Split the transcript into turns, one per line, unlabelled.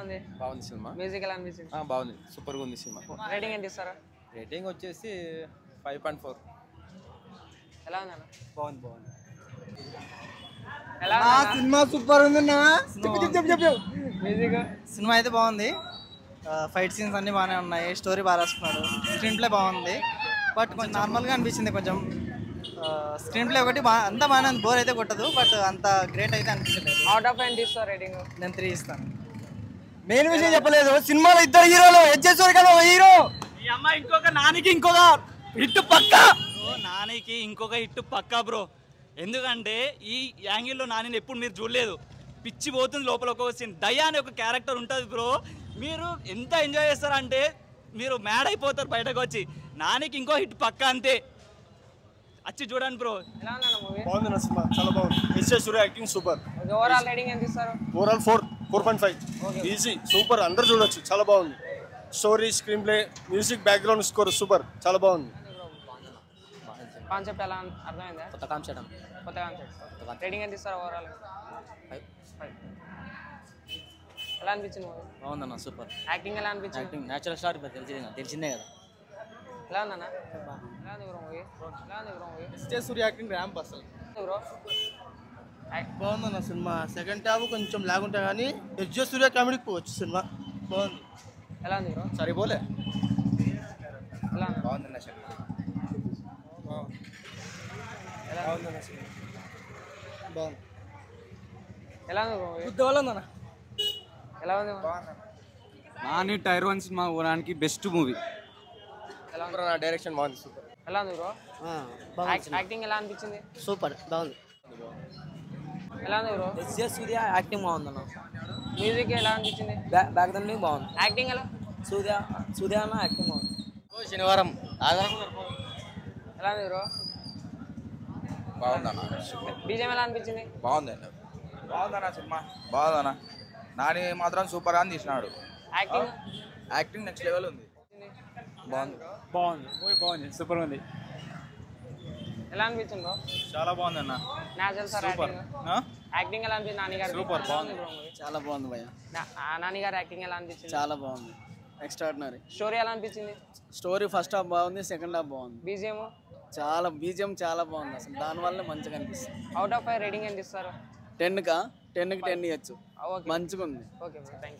ఉంది?
బాగుంది cinema.
Music ఎలా అనిపించింది?
బాగుంది, సూపర్గా ఉంది సినిమా.
రేటింగ్ ఎంత ఇస్తారా?
రేటింగ్ వచ్చేసి 5.4.
ఎలా ఉందన్న?
బాగుంది.
ఎలా ఉంది?
సినిమా సూపర్ ఉంది.
మ్యూజిక్
సినిమా అయితే బాగుంది. ఫైట్ సీన్స్ అన్ని బాగానే ఉన్నాయి. స్టోరీ బాగా రాసుకున్నాడు. స్క్రీన్ ప్లే బాగుంది. బట్ కొంచెం నార్మల్గా అనిపించింది. కొంచెం స్క్రీన్ ప్లే ఒకటి అంతా బాగానే ఉంది. బోర్ అయితే కొట్టదు. బట్ అంత గ్రేట్ అయితే అనిపించలేదు.
అవుట్ ఆఫ్ 5 ఇస్తా రేటింగ్?
నేను 3 ఇస్తాను.
మెయిన్ విషయం చెప్పలేదు. సినిమాలో ఇద్దరు హీరోలు, హెచ్ఎస్ కదా హీరో.
ఈ అమ్మాయి ఇంకొక నానికి ఇంకొక హిట్ పక్క. నానికి ఇంకొక హిట్ పక్కా బ్రో. ఎందుకంటే ఈ యాంగిల్లో నాని ఎప్పుడు మీరు చూడలేదు. పిచ్చి పోతుంది లోపల. ఒక సీన్ దయా అనే ఒక క్యారెక్టర్ ఉంటుంది బ్రో. మీరు ఎంత ఎంజాయ్ చేస్తారంటే మీరు మ్యాడ్ అయిపోతారు బయటకు వచ్చి. నానికి ఇంకో హిట్ పక్క అంతే. వచ్చి చూడండి బ్రో.
ఎలా ఉందన్న మూవీ?
బాగుంది నా సినిమా, చాలా బాగుంది. హెచ్ఎస్ సూర్య యాక్టింగ్ సూపర్.
ఓవరాల్ రేటింగ్ ఎంత ఇస్తారు?
ఓవరాల్ 4.5. ఈజీ, సూపర్, అందరు చూడొచ్చు. చాలా బాగుంది. Story, screen play, music, background score super, చాలా బాగుంది.
కాన్సెప్ట్ ఎలా అర్థమైందా?
కొత్త కాన్సెప్ట్.
కొత్త కాన్సెప్ట్. రేటింగ్ ఎంత ఇస్తారు ఓవరాల్? 5. ఎలా అనిపించింది మూవీ?
బాగుందన్న, సూపర్.
యాక్టింగ్ ఎలా అనిపించింది?
యాక్టింగ్ నేచురల్ స్టార్ తెలిసిందే కదా.
ఎలా ఉందన్న? ఎలా ఉంది బ్రో మూవీ? ఎలా ఉంది బ్రో మూవీ?
హెచ్ఎస్ సూర్య యాక్టింగ్ ర్యాంప్ అసలు
బ్రో
బాగుందన్న సినిమా. సెకండ్ హాఫ్ కొంచెం లాగుంటా కానీ హెచ్ఎస్ సూర్య కామెడీకి పోవచ్చు. సినిమా బాగుంది.
ఎలా ఉంది బ్రో?
సరిపోలే.
ఎలా ఉంది?
బాగుందన్న సినిమా.
బాగుంది.
ఎలా ఉంది బ్రో మూవీ?
గుద్దవాళ్ళందన్న.
ఎలా ఉంది?
నాని టైర్ 1 సినిమా ఊరానికి బెస్ట్ మూవీ.
ఎలా ఉంది?
డైరెక్షన్ బాగుంది, సూపర్.
ఎలా ఉంది బ్రో? యాక్టింగ్ ఎలా అనిపించింది?
సూపర్, బాగుంది.
ఎలా ఉంది బ్రో?
హెచ్ఎస్ సూర్య యాక్టింగ్ బాగుందన్న.
మ్యూజిక్ ఎలా అనిపించింది?
బ్యాక్ దన్ బాగుంది.
యాక్టింగ్ ఎలా?
సూర్య అన్న యాక్టింగ్ బాగుంది.
శనివారం
ఎలా ఉంది బ్రో?
బాగుందన్న.
బీజం ఎలా అనిపించింది?
బాగుందన్న సినిమా. బాగుందన్న. నాని మాత్రం సూపర్ అని తీసినాడు. యాక్టింగ్ నెక్స్ట్ లెవెల్ ఉంది.
బాగుంది మూవీ, బాగుంది, సూపర్ ఉంది.
ఎలా అనిపించింది బ్రో?
చాలా బాగుందన్న.
నేచురల్ సార్ యాక్టింగ్ ఎలా అనిపించింది? నాని గారు
సూపర్, బాగుంది.
చాలా బాగుంది భయ్య.
నాని గారు యాక్టింగ్ ఎలా అనిపించింది?
చాలా బాగుంది. ఎక్స్ట్రాడినరీ.
స్టోరీ ఎలా అనిపించింది?
స్టోరీ ఫస్ట్ హాఫ్ బాగుంది. సెకండ్ హాఫ్ బాగుంది.
బీజిఎం
చాలా బీజిఎం చాలా బాగుంది. అసలు దానివల్ల మంచిగా అనిపిస్తుంది.
అవుట్ ఆఫ్ 5 రేటింగ్ ఎంత ఇస్తారు?
10కి 10 ఇవ్వచ్చు.
ఓకే
మంచిగా ఉంది.
Okay bro, thank you.